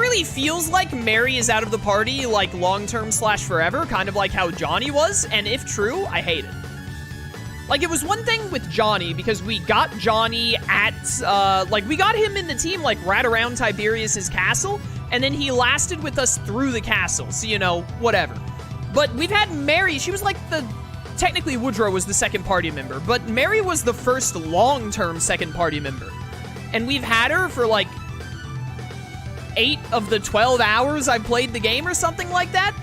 really feels like Mary is out of the party, like, long-term / forever, kind of like how Johnny was, and if true, I hate it. Like, it was one thing with Johnny, because we got Johnny at, like, we got him in the team, like, right around Tiberius's castle, and then he lasted with us through the castle, so, you know, whatever. But we've had Mary, she was like technically Woodrow was the second party member, but Mary was the first long-term second party member. And we've had her for, like, 8 of the 12 hours I've played the game or something like that.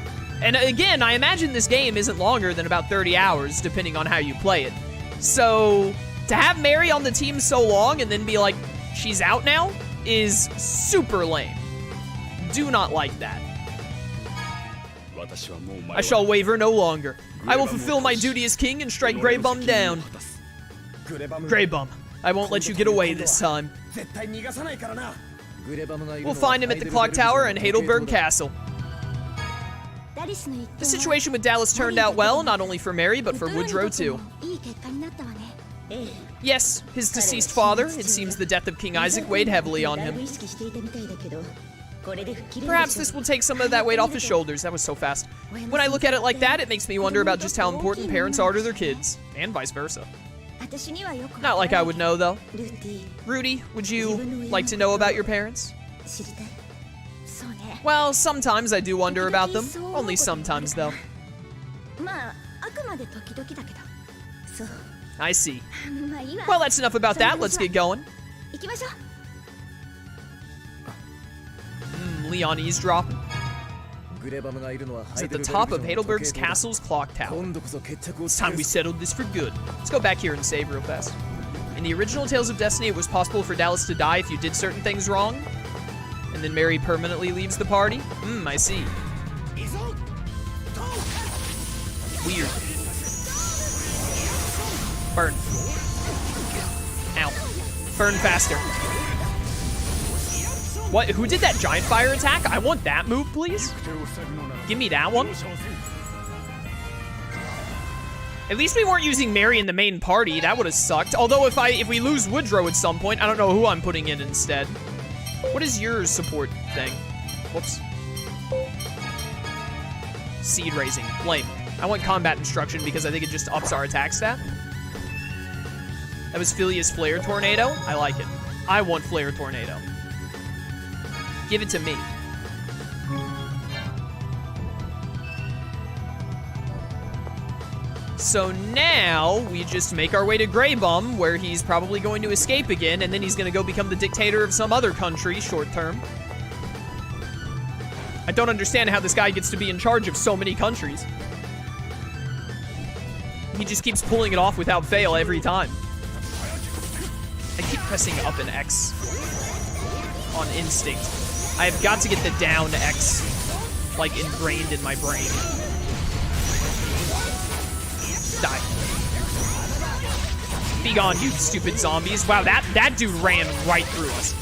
And again, I imagine this game isn't longer than about 30 hours, depending on how you play it. So, to have Mary on the team so long and then be like, she's out now, is super lame. Do not like that. I shall waver no longer. I will fulfill my duty as king and strike Greybum down. Greybum, I won't let you get away this time. We'll find him at the Clocktower and Heidelberg Castle. The situation with Dallas turned out well, not only for Mary, but for Woodrow too. Yes, his deceased father, it seems the death of King Isaac weighed heavily on him. Perhaps this will take some of that weight off his shoulders. That was so fast. When I look at it like that, it makes me wonder about just how important parents are to their kids, and vice versa. Not like I would know, though. Rudy, would you like to know about your parents? Well, sometimes I do wonder about them. Only sometimes, though. I see. Well, that's enough about that. Let's get going. Leon eavesdropping. It's at the top of Heidelberg's castle's clock tower. It's time we settled this for good. Let's go back here and save real fast. In the original Tales of Destiny, it was possible for Dallas to die if you did certain things wrong. And then Mary permanently leaves the party? I see. Weird. Burn. Ow. Burn faster. What? Who did that giant fire attack? I want that move, please. Give me that one. At least we weren't using Mary in the main party. That would have sucked. Although if we lose Woodrow at some point, I don't know who I'm putting in instead. What is your support thing? Whoops. Seed raising. Lame. I want combat instruction because I think it just ups our attack stat. That was Phileas Flare Tornado. I like it. I want Flare Tornado. Give it to me. So now we just make our way to Greybum, where he's probably going to escape again, and then he's going to go become the dictator of some other country short term. I don't understand how this guy gets to be in charge of so many countries. He just keeps pulling it off without fail every time. I keep pressing up and X on instinct. I have got to get the down X, like, ingrained in my brain. Die. Be gone, you stupid zombies. Wow, that dude ran right through us.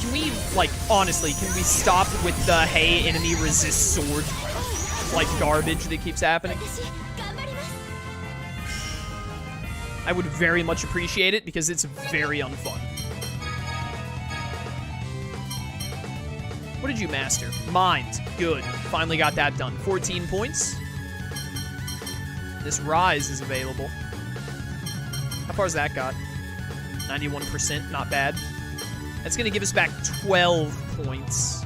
Can we, like, honestly, can we stop with the, hey, enemy resist sword, like, garbage that keeps happening? I would very much appreciate it because it's very unfun. What did you master? Mind. Good. Finally got that done. 14 points. This Rise is available. How far's that got? 91%. Not bad. That's going to give us back 12 points.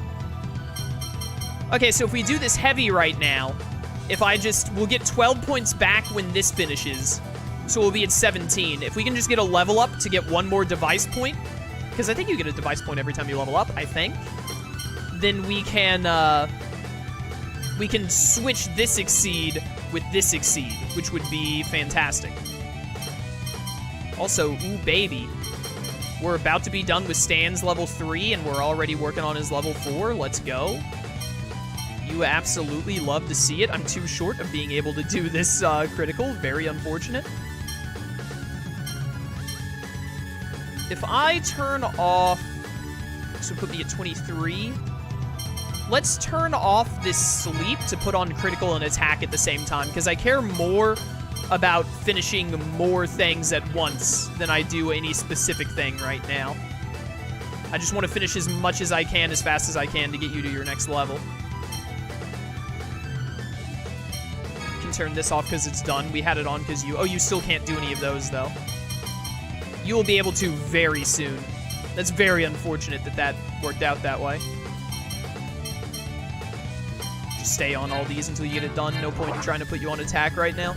Okay, so if we do this heavy right now, we'll get 12 points back when this finishes. So we'll be at 17. If we can just get a level up to get one more device point, because I think you get a device point every time you level up, I think. Then we can switch this Exceed with this Exceed, which would be fantastic. Also, ooh baby, we're about to be done with Stan's level 3, and we're already working on his level 4. Let's go. You absolutely love to see it. I'm too short of being able to do this critical. Very unfortunate. If I turn off, so put me at 23. Let's turn off this sleep to put on critical and attack at the same time, because I care more about finishing more things at once than I do any specific thing right now. I just want to finish as much as I can, as fast as I can to get you to your next level. You can turn this off because it's done. We had it on because you... Oh, you still can't do any of those, though. You will be able to very soon. That's very unfortunate that that worked out that way. Just stay on all these until you get it done. No point in trying to put you on attack right now.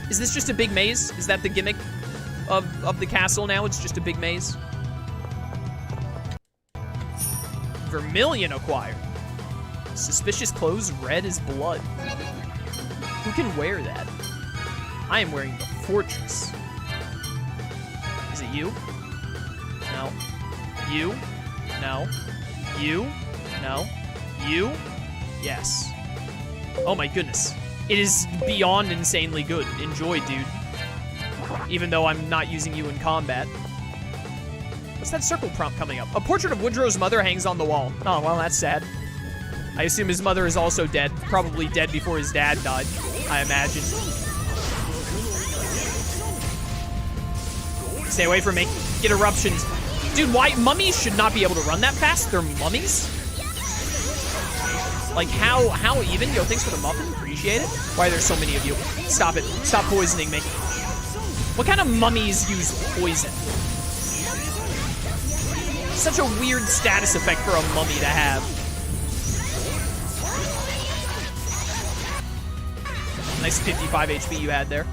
Is this just a big maze? Is that the gimmick of the castle now? It's just a big maze? Vermilion acquired. Suspicious clothes, red as blood. Who can wear that? I am wearing the fortress. Is it you? No. You? No. You? No. You? Yes. Oh my goodness. It is beyond insanely good. Enjoy, dude. Even though I'm not using you in combat. What's that circle prompt coming up? A portrait of Woodrow's mother hangs on the wall. Oh, well, that's sad. I assume his mother is also dead. Probably dead before his dad died, I imagine. Stay away from me. Get eruptions. Dude, why? Mummies should not be able to run that fast. They're mummies? Like, how even? Yo, thanks for the muffin. Appreciate it. Why are there so many of you? Stop it. Stop poisoning me. What kind of mummies use poison? Such a weird status effect for a mummy to have. Nice 55 HP you had there.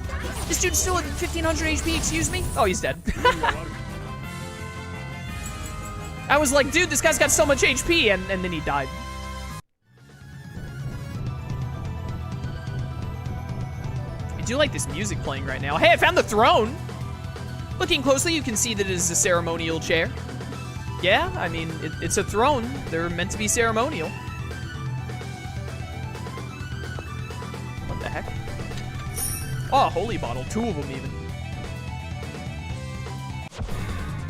This dude's still at 1500 HP, excuse me? Oh, he's dead. I was like, dude, this guy's got so much HP, and then he died. I do like this music playing right now. Hey, I found the throne! Looking closely, you can see that it is a ceremonial chair. Yeah, I mean, it's a throne. They're meant to be ceremonial. What the heck? Oh, a holy bottle. 2 of them, even.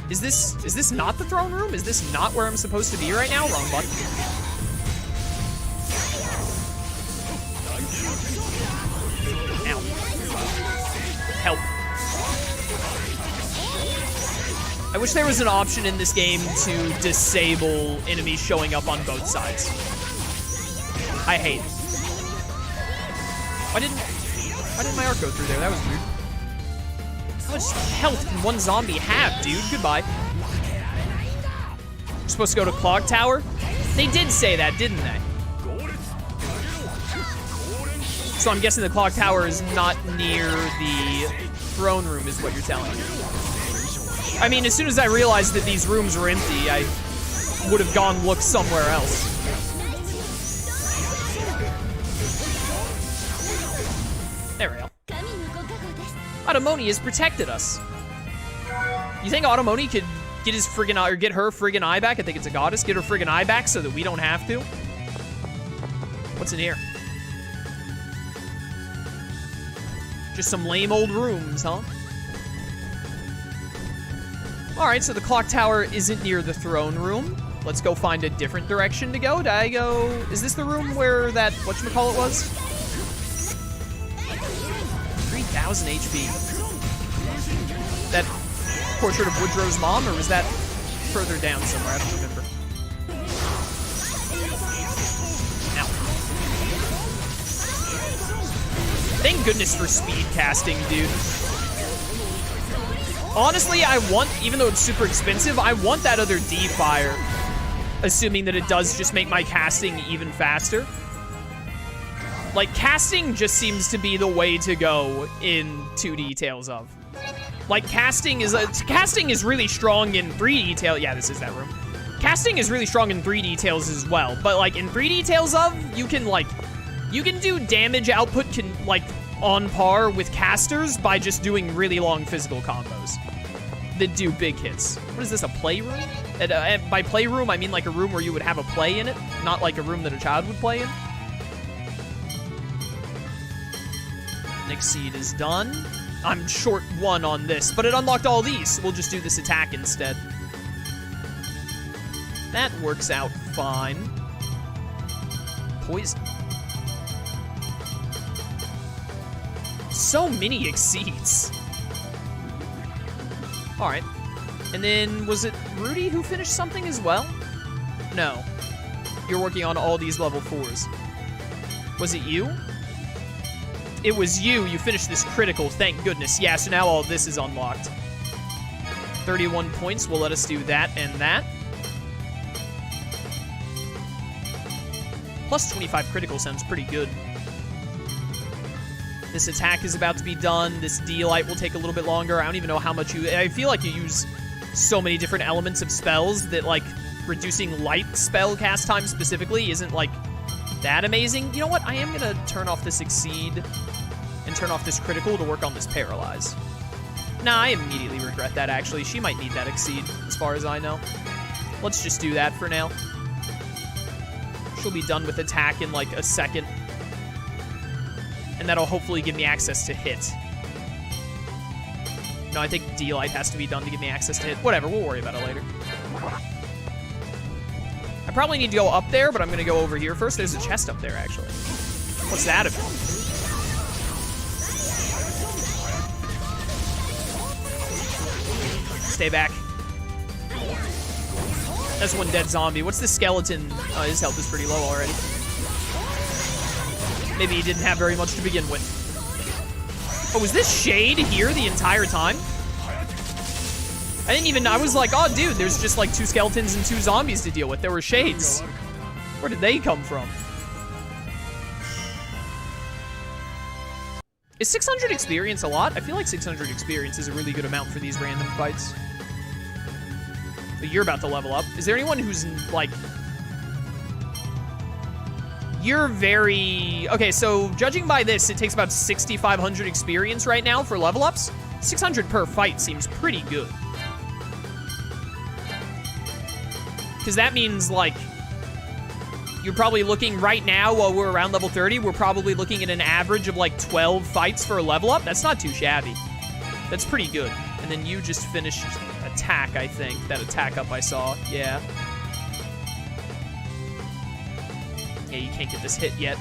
Is this not the throne room? Is this not where I'm supposed to be right now? Wrong button. Ow. Help. I wish there was an option in this game to disable enemies showing up on both sides. I hate it. Why didn't my arc go through there? That was weird. How much health can one zombie have, dude? Goodbye. We're supposed to go to Clocktower? They did say that, didn't they? So I'm guessing the Clocktower is not near the throne room, is what you're telling me. I mean, as soon as I realized that these rooms were empty, I would have gone look somewhere else. There we go. Automoni has protected us. You think Automoni could get his friggin' eye, or get her friggin' eye back? I think it's a goddess. Get her friggin' eye back so that we don't have to. What's in here? Just some lame old rooms, huh? Alright, so the clock tower isn't near the throne room. Let's go find a different direction to go. Did I go... Is this the room where that whatchamacallit was? 3,000 HP. That portrait of Woodrow's mom, or was that further down somewhere? I don't remember. Ow. Thank goodness for speed casting, dude. Honestly, I want, even though it's super expensive, I want that other D-Fire. Assuming that it does just make my casting even faster. Like, casting just seems to be the way to go in 2D Tales of. Like, casting is really strong in 3D Tales. Yeah, this is that room. Casting is really strong in 3D Tales as well. But, like, in 3D Tales of, you can do damage output on par with casters by just doing really long physical combos that do big hits. What is this, a playroom? By playroom, I mean like a room where you would have a play in it, not like a room that a child would play in. Nyx Seed is done. I'm short 1 on this, but it unlocked all these, so we'll just do this attack instead. That works out fine. Poison. so many exceeds. All right. And then, was it Rudy who finished something as well? No. You're working on all these level 4s. Was it you? It was you. You finished this critical, thank goodness. Yeah, so now all this is unlocked. 31 points will let us do that and that. Plus 25 critical sounds pretty good. This attack is about to be done. This D-Light will take a little bit longer. I don't even know how much you... I feel like you use so many different elements of spells that, like, reducing light spell cast time specifically isn't, like, that amazing. You know what? I am going to turn off this Exceed and turn off this critical to work on this Paralyze. Nah, I immediately regret that, actually. She might need that Exceed, as far as I know. Let's just do that for now. She'll be done with attack in, like, a second. And that'll hopefully give me access to hit. No, I think D-Light has to be done to give me access to hit. Whatever, we'll worry about it later. I probably need to go up there, but I'm going to go over here first. There's a chest up there, actually. What's that about? Stay back. That's one dead zombie. What's the skeleton? Oh, his health is pretty low already. Maybe he didn't have very much to begin with. Oh, was this shade here the entire time? I didn't even... I was like, oh, dude, there's just like 2 skeletons and 2 zombies to deal with. There were shades. Where did they come from? Is 600 experience a lot? I feel like 600 experience is a really good amount for these random fights. But you're about to level up. Is there anyone who's, like... You're very... Okay, so judging by this, it takes about 6,500 experience right now for level ups. 600 per fight seems pretty good. Because that means, like, you're probably looking right now, while we're around level 30, we're probably looking at an average of, like, 12 fights for a level up. That's not too shabby. That's pretty good. And then you just finished attack, I think. That attack up I saw. Yeah. Yeah, you can't get this hit yet.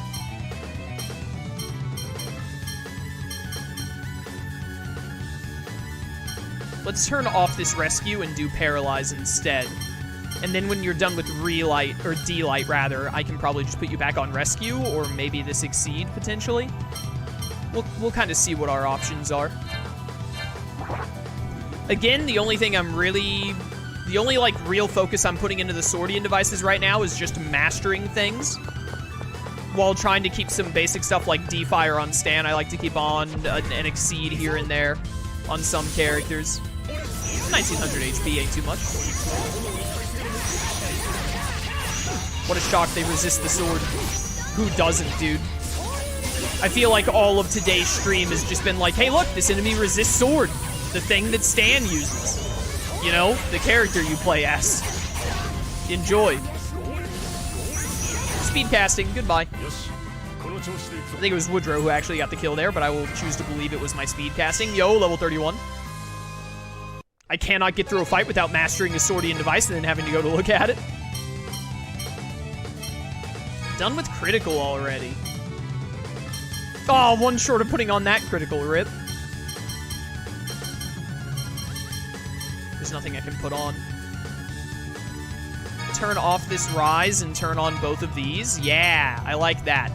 Let's turn off this rescue and do Paralyze instead. And then when you're done with Relight, or D-Light rather, I can probably just put you back on rescue, or maybe this Exceed, potentially. We'll kind of see what our options are. Again, the only thing I'm really... The only, like, real focus I'm putting into the Swordian devices right now is just mastering things. While trying to keep some basic stuff like D-Fire on Stan. I like to keep on an Exceed here and there on some characters. 1900 HP ain't too much. What a shock they resist the sword. Who doesn't, dude? I feel like all of today's stream has just been like, hey, look, this enemy resists sword. The thing that Stan uses. You know, the character you play as. Enjoy. Speed casting, goodbye. I think it was Woodrow who actually got the kill there, but I will choose to believe it was my speed casting. Yo, level 31. I cannot get through a fight without mastering a Swordian device and then having to go to look at it. Done with critical already. Oh, one short of putting on that critical, rip. There's nothing I can put on. Turn off this Rise and turn on both of these. Yeah, I like that.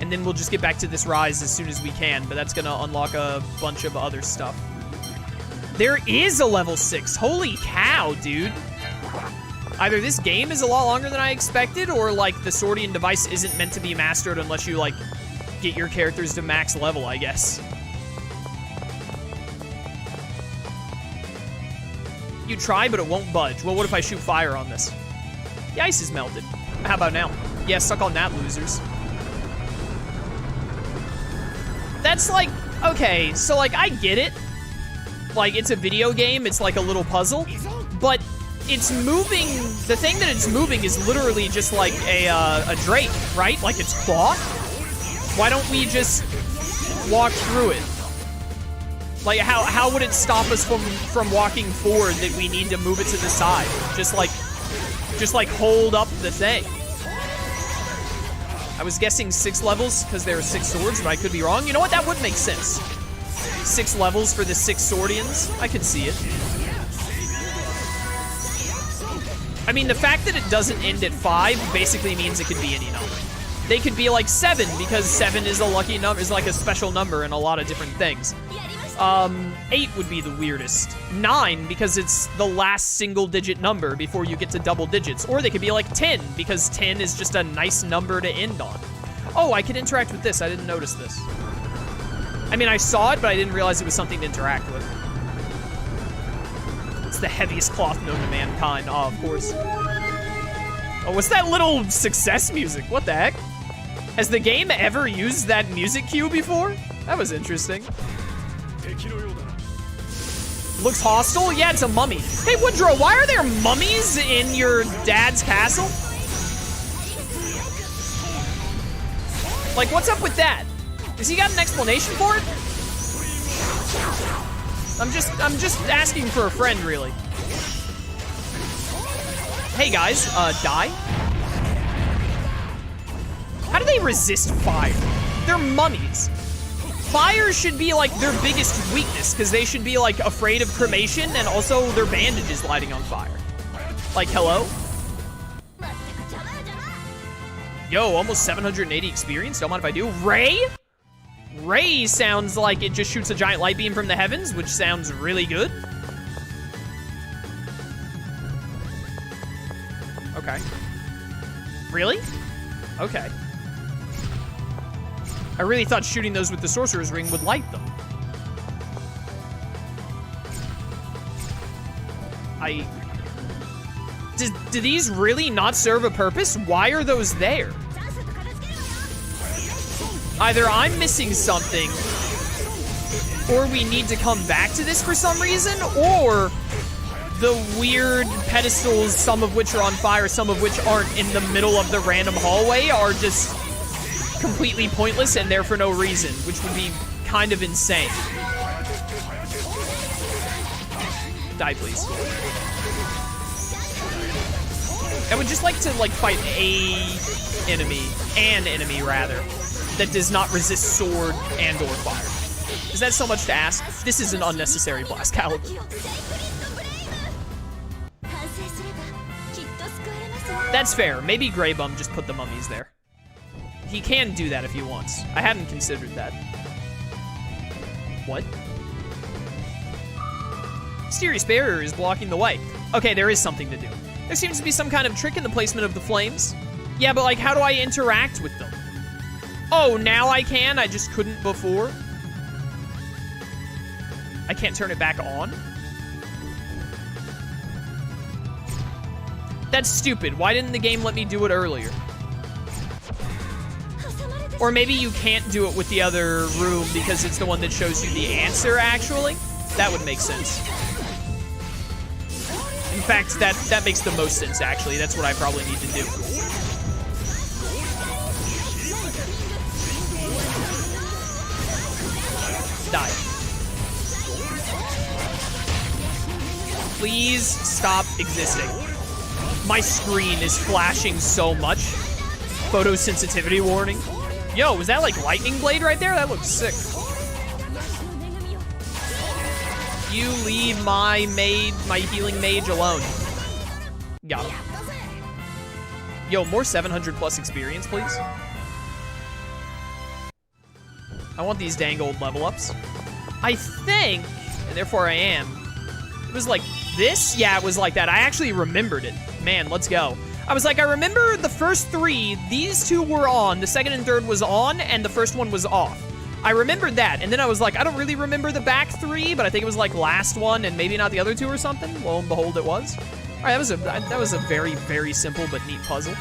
And then we'll just get back to this Rise as soon as we can, but that's gonna unlock a bunch of other stuff. There is a level 6. Holy cow, dude. Either this game is a lot longer than I expected, or, like, the Swordian device isn't meant to be mastered unless you, like, get your characters to max level, I guess. You try, but it won't budge. Well, what if I shoot fire on this? The ice is melted. How about now? Yeah, suck on that, losers. That's like, okay, so, like, I get it. Like, it's a video game, it's like a little puzzle, but it's moving, the thing that it's moving is literally just like a drake, right? Like it's cloth. Why don't we just walk through it? Like, how would it stop us from walking forward that we need to move it to the side? Just like hold up the thing. I was guessing 6 levels because there are 6 swords, but I could be wrong. You know what? That would make sense. 6 levels for the 6 Swordians. I could see it. I mean, the fact that it doesn't end at 5 basically means it could be any number. They could be like 7 because 7 is a lucky number, is like a special number in a lot of different things. 8 would be the weirdest. 9 because it's the last single digit number before you get to double digits. Or they could be like 10 because 10 is just a nice number to end on. Oh, I could interact with this. I didn't notice this. I mean, I saw it, but I didn't realize it was something to interact with. It's the heaviest cloth known to mankind. Oh, of course. Oh, what's that little success music? What the heck? Has the game ever used that music cue before? That was interesting. Looks hostile? Yeah, it's a mummy. Hey, Woodrow, why are there mummies in your dad's castle? Like, what's up with that? Has he got an explanation for it? I'm just asking for a friend, really. Hey guys, die? How do they resist fire? They're mummies. Fire should be like their biggest weakness because they should be like afraid of cremation and also their bandages lighting on fire. Like, hello? Yo, almost 780 experience. Don't mind if I do. Ray? Ray sounds like it just shoots a giant light beam from the heavens, which sounds really good. Okay. Really? Okay. I really thought shooting those with the Sorcerer's Ring would light them. Do these really not serve a purpose? Why are those there? Either I'm missing something, or we need to come back to this for some reason, or the weird pedestals, some of which are on fire, some of which aren't, in the middle of the random hallway, are just completely pointless and there for no reason, which would be kind of insane. Die, please. I would just like to, like, fight an enemy rather, that does not resist sword and or fire. Is that so much to ask? This is an unnecessary blast caliber. That's fair. Maybe Greybum just put the mummies there. He can do that if he wants. I hadn't considered that. What? Mysterious barrier is blocking the way. Okay, there is something to do. There seems to be some kind of trick in the placement of the flames. Yeah, but like, how do I interact with them? Oh, now I can? I just couldn't before? I can't turn it back on? That's stupid. Why didn't the game let me do it earlier? Or maybe you can't do it with the other room because it's the one that shows you the answer, actually? That would make sense. In fact, that makes the most sense, actually. That's what I probably need to do. Die. Please stop existing. My screen is flashing so much. Photosensitivity warning. Yo, was that like lightning blade right there? That looks sick. You leave my healing mage alone. Got him. Yo, more 700 plus experience, please. I want these dang old level ups. I think, and therefore I am, it was like this? Yeah, it was like that. I actually remembered it. Man, let's go. I was like, I remember the first 3, these 2 were on, the second and third was on, and the first one was off. I remembered that, and then I was like, I don't really remember the back 3, but I think it was like last one and maybe not the other 2 or something. Lo and behold, it was. All right, that was a very, very simple but neat puzzle.